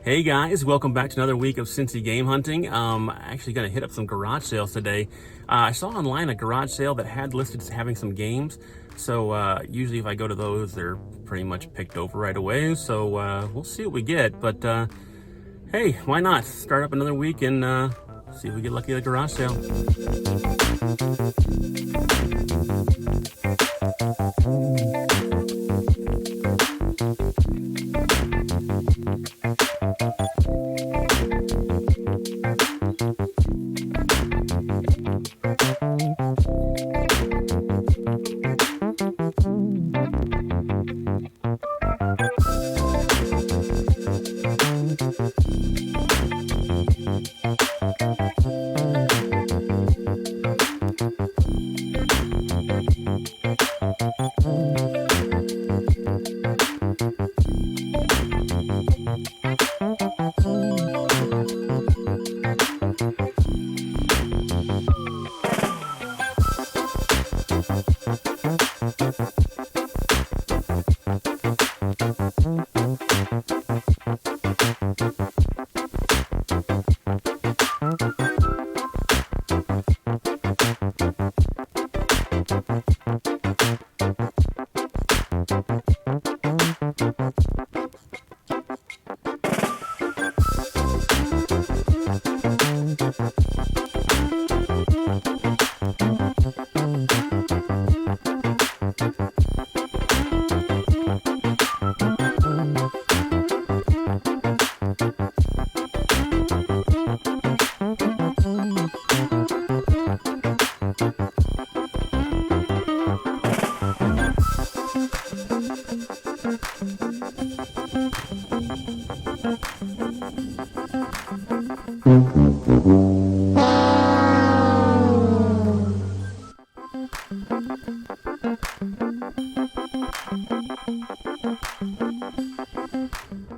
Hey guys, welcome back to another week of Cincy game hunting. I'm actually going to hit up some garage sales today. I saw online a garage sale that had listed as having some games. So usually if I go to those, they're pretty much picked over right away. So we'll see what we get. But hey, why not start up another week and see if we get lucky at a garage sale.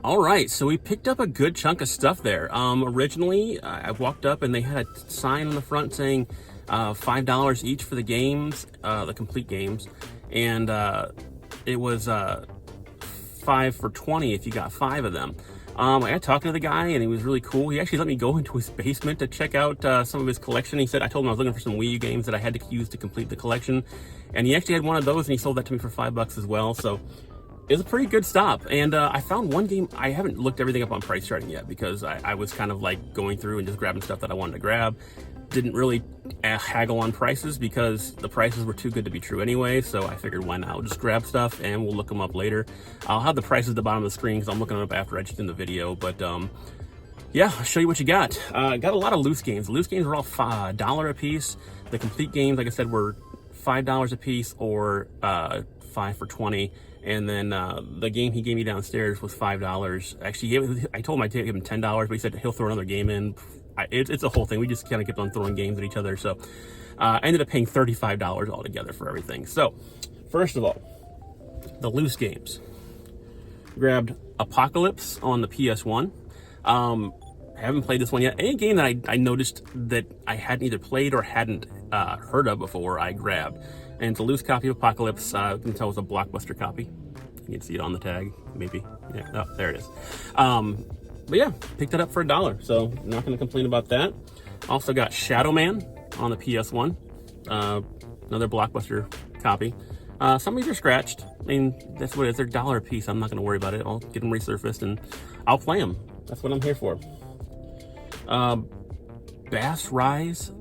All right, so we picked up a good chunk of stuff there. Originally, I walked up and they had a sign on the front saying $5 each for the games, the complete games, and it was $5 for $20 if you got 5 of them. I got talking to the guy and he was really cool. He actually let me go into his basement to check out some of his collection. He said, I told him I was looking for some Wii U games that I had to use to complete the collection. And he actually had one of those and he sold that to me for $5 as well. So it was a pretty good stop. And I found one game. I haven't looked everything up on price charting yet because I was kind of like going through and just grabbing stuff that I wanted to grab. Didn't really haggle on prices because the prices were too good to be true anyway. So I figured, why not? I'll just grab stuff and we'll look them up later. I'll have the prices at the bottom of the screen because I'm looking them up after I in the video. But yeah, I'll show you what you got. Got a lot of loose games. Loose games were all $1 a piece. The complete games, like I said, were $5 a piece or 5 for $20. And then the game he gave me downstairs was $5. Actually, I told him I'd give him $10, but he said he'll throw another game in. It's a whole thing. We just kind of kept on throwing games at each other. So I ended up paying $35 altogether for everything. So first of all, the loose games. Grabbed Apocalypse on the PS1. Haven't played this one yet. Any game that I noticed that I hadn't either played or hadn't heard of before, I grabbed. And it's a loose copy of Apocalypse. You can tell it's a Blockbuster copy. You can see it on the tag, maybe. Yeah, oh, there it is. But yeah, picked it up for $1, so I'm not going to complain about that. Also got Shadow Man on the PS1. Another Blockbuster copy. Some of these are scratched. I mean, that's what it is. They're $1 a piece. I'm not going to worry about it. I'll get them resurfaced and I'll play them. That's what I'm here for. Bass Rise.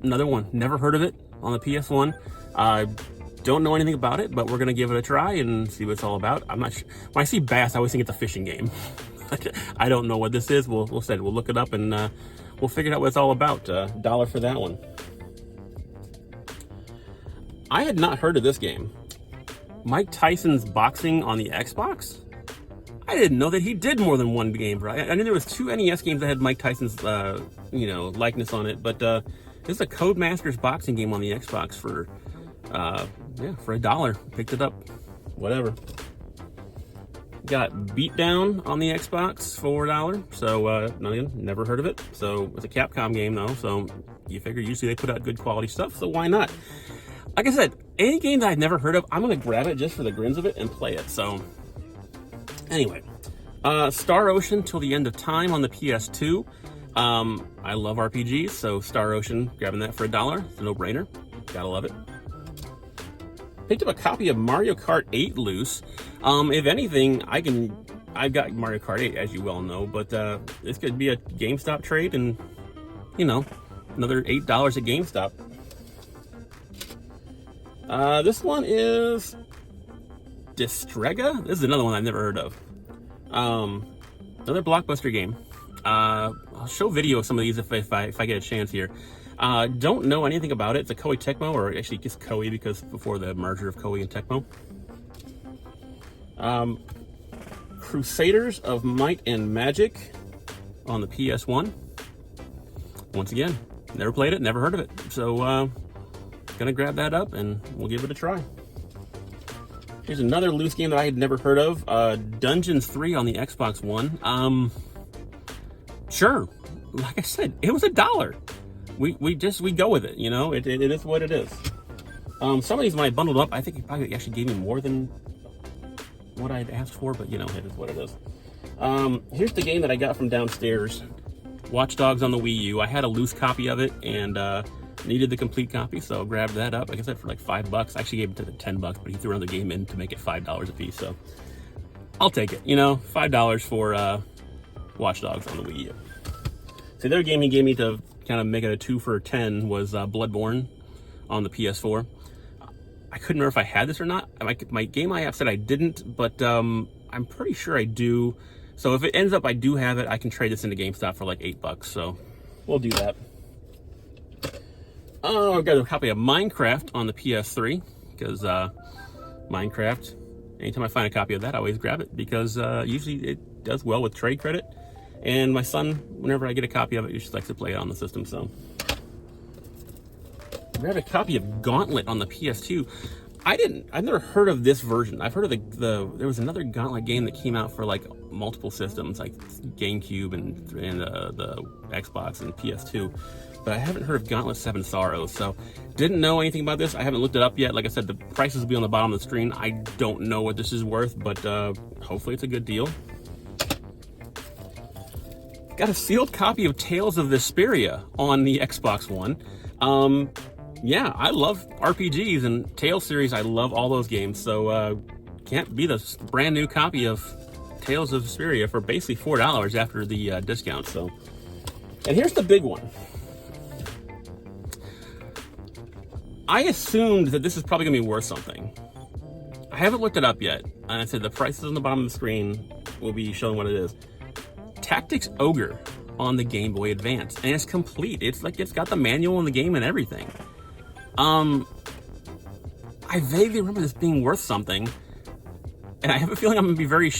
Another one. Never heard of it on the PS1. Don't know anything about it, but we're going to give it a try and see what it's all about. I'm not sure. When I see bass, I always think it's a fishing game. I don't know what this is. We'll look it up and we'll figure out what it's all about. $1 for that one. I had not heard of this game. Mike Tyson's Boxing on the Xbox? I didn't know that he did more than one game, right? I knew there was 2 NES games that had Mike Tyson's, likeness on it, but this is a Codemasters boxing game on the Xbox for $1. Picked it up. Whatever. Got Beatdown on the Xbox for $1. So, never heard of it. So, it's a Capcom game, though. So, you figure usually they put out good quality stuff. So, why not? Like I said, any game that I've never heard of, I'm going to grab it just for the grins of it and play it. So, anyway. Star Ocean Till the End of Time on the PS2. I love RPGs, so Star Ocean, grabbing that for $1. It's a no-brainer. Gotta love it. Picked up a copy of Mario Kart 8 loose. If anything, I've got Mario Kart 8, as you well know, but this could be a GameStop trade and, you know, another $8 at GameStop. This one is Distrega. This is another one I've never heard of. Another Blockbuster game. I'll show video of some of these if I get a chance here. Don't know anything about it. It's a Koei Tecmo, or actually just Koei because before the merger of Koei and Tecmo. Crusaders of Might and Magic on the PS1. Once again, never played it, never heard of it. So, gonna grab that up and we'll give it a try. Here's another loose game that I had never heard of. Dungeons 3 on the Xbox One. Sure. Like I said, it was $1. We go with it, you know? It is what it is. Some of these when I bundled up, I think it probably actually gave me more than what I'd asked for, but you know, it is what it is. Here's the game that I got from downstairs. Watch Dogs on the Wii U. I had a loose copy of it and needed the complete copy, so grabbed that up. Like I said, for like $5. I actually gave it to the $10, but he threw another game in to make it $5 a piece, so I'll take it. You know, $5 for Watch Dogs on the Wii U. So the other game he gave me to kind of make it a 2 for $10 was Bloodborne on the PS4. I couldn't remember if I had this or not. My game app said I didn't, but I'm pretty sure I do. So if it ends up I do have it, I can trade this into GameStop for like $8. So we'll do that. I've got a copy of Minecraft on the PS3 because Minecraft, anytime I find a copy of that, I always grab it because usually it does well with trade credit. And my son, whenever I get a copy of it, he just likes to play it on the system, so. I grabbed a copy of Gauntlet on the PS2. I've never heard of this version. I've heard of there was another Gauntlet game that came out for like multiple systems, like GameCube and the Xbox and PS2. But I haven't heard of Gauntlet 7 Sorrows, so didn't know anything about this. I haven't looked it up yet. Like I said, the prices will be on the bottom of the screen. I don't know what this is worth, but hopefully it's a good deal. Got a sealed copy of Tales of Vesperia on the Xbox One. Yeah, I love RPGs and Tales series. I love all those games, so can't beat a brand new copy of Tales of Vesperia for basically $4 after the discount. So, and here's the big one. I assumed that this is probably gonna be worth something. I haven't looked it up yet, and I said the prices on the bottom of the screen will be showing what it is. Tactics Ogre on the Game Boy Advance, and it's complete. It's like it's got the manual in the game and everything. I vaguely remember this being worth something, and I have a feeling I'm gonna be very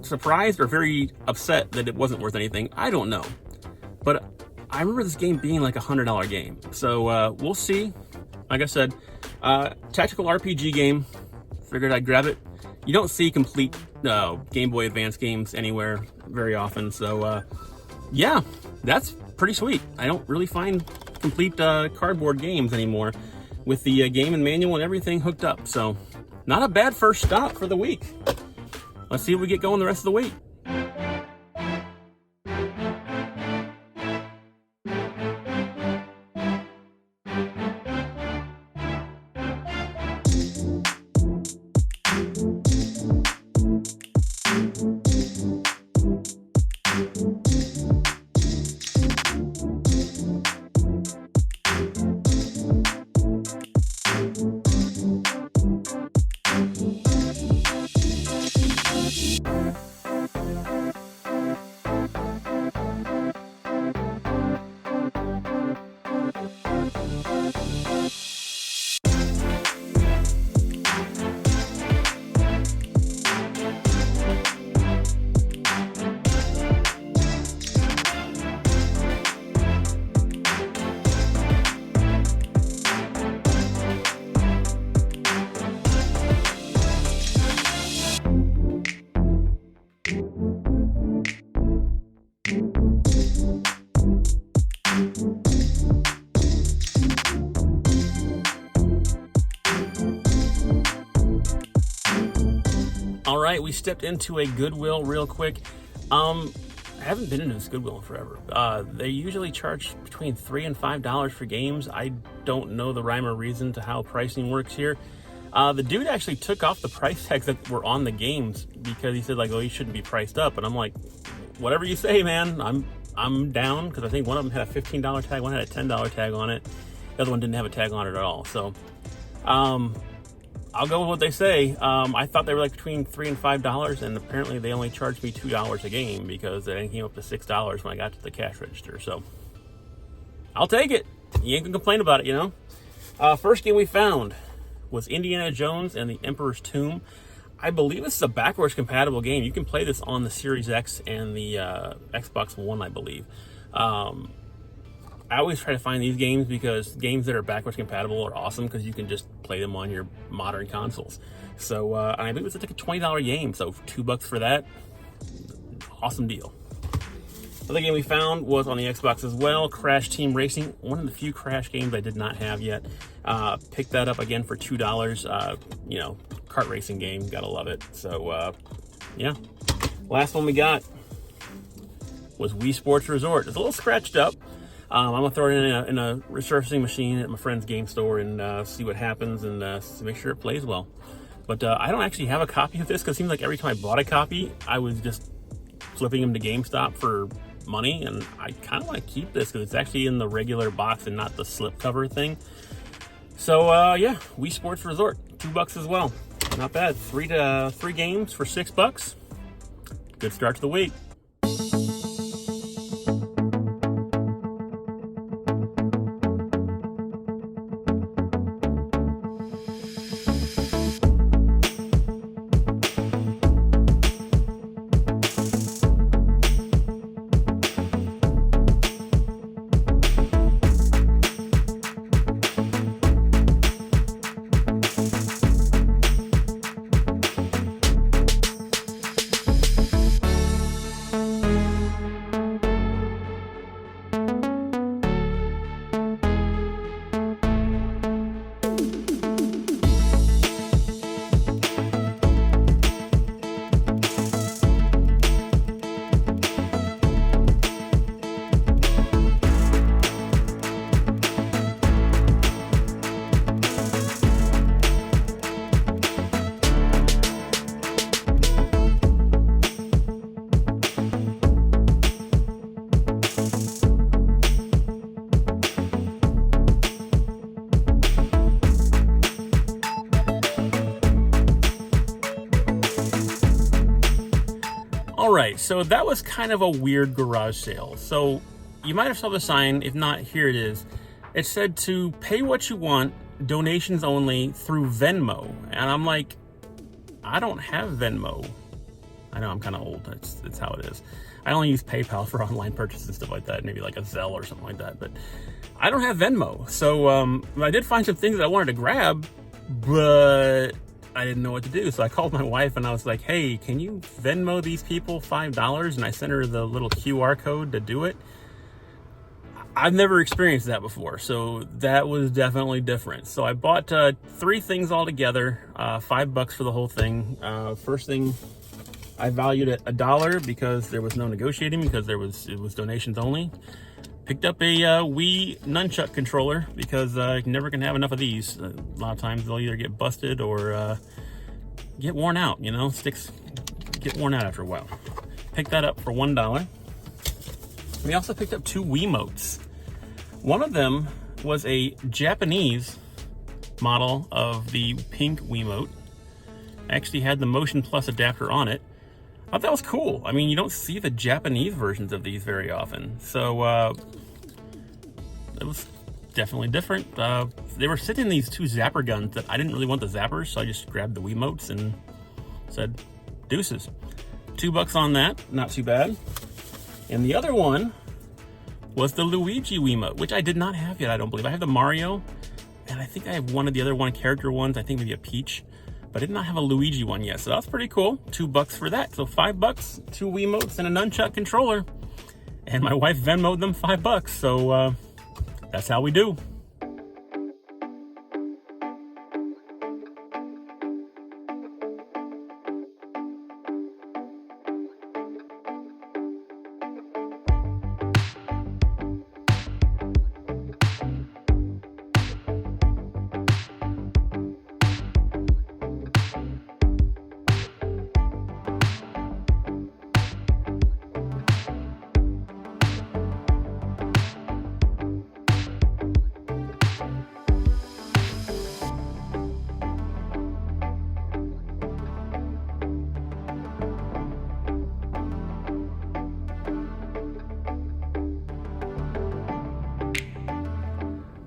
surprised or very upset that it wasn't worth anything. I don't know, but I remember this game being like $100 game. So we'll see. Like I said, tactical RPG game. Figured I'd grab it. You don't see complete Game Boy Advance games anywhere very often, so yeah, that's pretty sweet. I don't really find complete cardboard games anymore with the game and manual and everything hooked up, so not a bad first stop for the week. Let's see what we get going the rest of the week. All right, we stepped into a Goodwill real quick. I haven't been into this Goodwill in forever. They usually charge between $3 and $5 for games. I don't know the rhyme or reason to how pricing works here. The dude actually took off the price tags that were on the games because he said like, oh, you shouldn't be priced up. And I'm like, whatever you say, man. I'm down, because I think one of them had a $15 tag, one had a $10 tag on it. The other one didn't have a tag on it at all. So, I'll go with what they say. I thought they were like between $3 and $5, and apparently they only charged me $2 a game because it came up to $6 when I got to the cash register. So I'll take it. You ain't gonna complain about it, you know. First game we found was Indiana Jones and the Emperor's Tomb. I believe this is a backwards compatible game. You can play this on the Series X and the Xbox One, I believe. I always try to find these games because games that are backwards compatible are awesome because you can just play them on your modern consoles. So I believe it's like a $20 game, so $2 for that, awesome deal. Other game we found was on the Xbox as well, Crash Team Racing, one of the few Crash games I did not have yet. Picked that up again for $2. You know, kart racing game, gotta love it. So yeah, last one we got was Wii Sports Resort. It's a little scratched up. I'm gonna throw it in a resurfacing machine at my friend's game store and see what happens and make sure it plays well. But I don't actually have a copy of this because it seems like every time I bought a copy, I was just flipping them to GameStop for money, and I kind of want to keep this because it's actually in the regular box and not the slipcover thing. So yeah, Wii Sports Resort, $2 as well. Not bad. Three games for $6. Good start to the week. Alright, so that was kind of a weird garage sale. So you might have saw the sign, if not, here it is. It said to pay what you want, donations only, through Venmo. And I'm like, I don't have Venmo. I know I'm kind of old, that's how it is. I only use PayPal for online purchases and stuff like that, maybe like a Zelle or something like that, but I don't have Venmo. So I did find some things that I wanted to grab, but I didn't know what to do. So I called my wife and I was like, hey, can you Venmo these people $5? And I sent her the little QR code to do it. I've never experienced that before, so that was definitely different. So I bought 3 things all together, $5 for the whole thing. First thing, I valued it $1 because there was no negotiating because it was donations only. Picked up a Wii nunchuck controller because you never can have enough of these. A lot of times they'll either get busted or get worn out, you know, sticks get worn out after a while. Picked that up for $1. We also picked up 2 Wiimotes. One of them was a Japanese model of the pink Wiimote. Actually had the Motion Plus adapter on it. I thought that was cool. I mean, you don't see the Japanese versions of these very often. So it was definitely different. They were sitting in these 2 zapper guns that I didn't really want the zappers, so I just grabbed the Wiimotes and said, deuces. $2 on that, not too bad. And the other one was the Luigi Wiimote, which I did not have yet, I don't believe. I have the Mario, and I think I have one of the other character ones, I think maybe a Peach. But I did not have a Luigi one yet, so that's pretty cool. $2 for that. So $5, 2 Wiimotes, and a nunchuck controller. And my wife Venmo'd them $5, so that's how we do.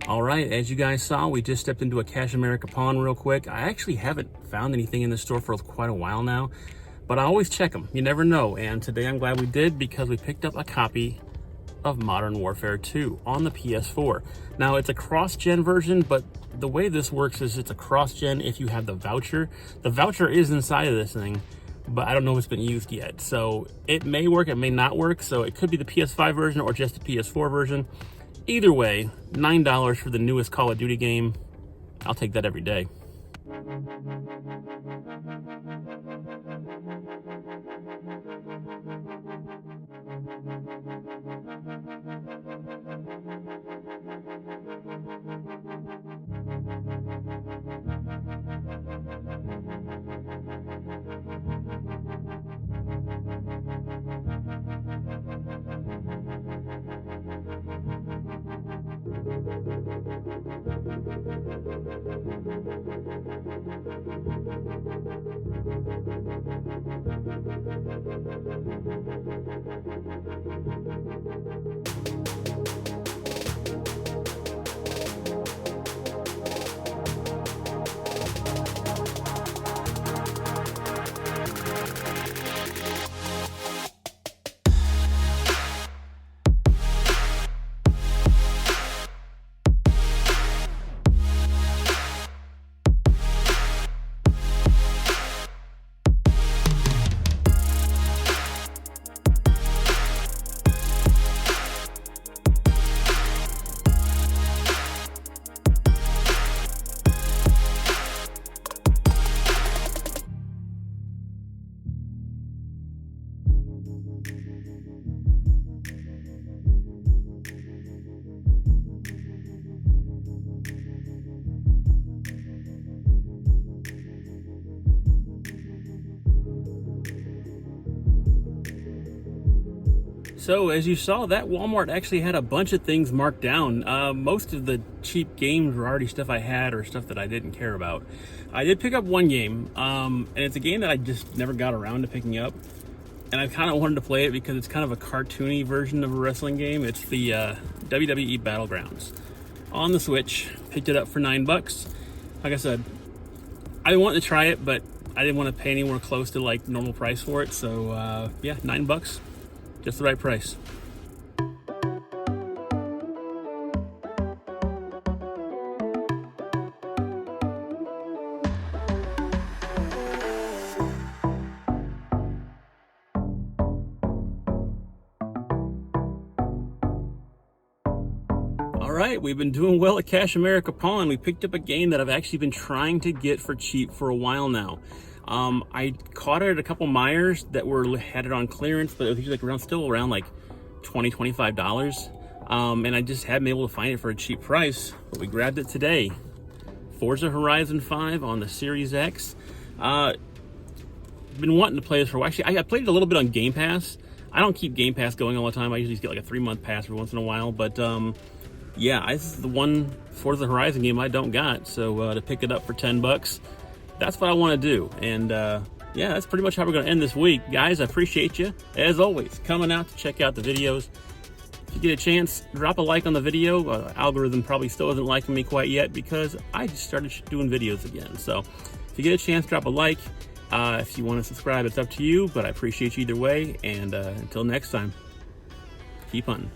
All right, as you guys saw, we just stepped into a Cash America pawn real quick. I actually haven't found anything in the store for quite a while now, but I always check them. You never know. And today I'm glad we did, because we picked up a copy of Modern Warfare 2 on the PS4. Now, it's a cross-gen version, but the way this works is it's a cross-gen if you have the voucher. The voucher is inside of this thing, but I don't know if it's been used yet. So it may work, it may not work. So it could be the PS5 version or just the PS4 version. Either way, $9 for the newest Call of Duty game. I'll take that every day. So as you saw, that Walmart actually had a bunch of things marked down. Most of the cheap games were already stuff I had or stuff that I didn't care about. I did pick up one game, and it's a game that I just never got around to picking up. And I kind of wanted to play it because it's kind of a cartoony version of a wrestling game. It's the WWE Battlegrounds on the Switch. Picked it up for $9. Like I said, I wanted to try it, but I didn't want to pay anywhere close to like normal price for it. So yeah, $9. Just the right price. All right, we've been doing well at Cash America Pawn. We picked up a game that I've actually been trying to get for cheap for a while now. I caught it at a couple Myers that had it on clearance, but it was usually still around like $20, $25. And I just haven't been able to find it for a cheap price, but we grabbed it today. Forza Horizon 5 on the Series X. Been wanting to play this for a while. Actually, I played it a little bit on Game Pass. I don't keep Game Pass going all the time. I usually get like a 3-month pass every once in a while, but yeah, this is the one Forza Horizon game I don't got, so to pick it up for $10, that's what I want to do. And yeah, that's pretty much how we're going to end this week. Guys, I appreciate you, as always, coming out to check out the videos. If you get a chance, drop a like on the video. Algorithm probably still isn't liking me quite yet because I just started doing videos again. So if you get a chance, drop a like. If you want to subscribe, it's up to you, but I appreciate you either way. And until next time, keep hunting.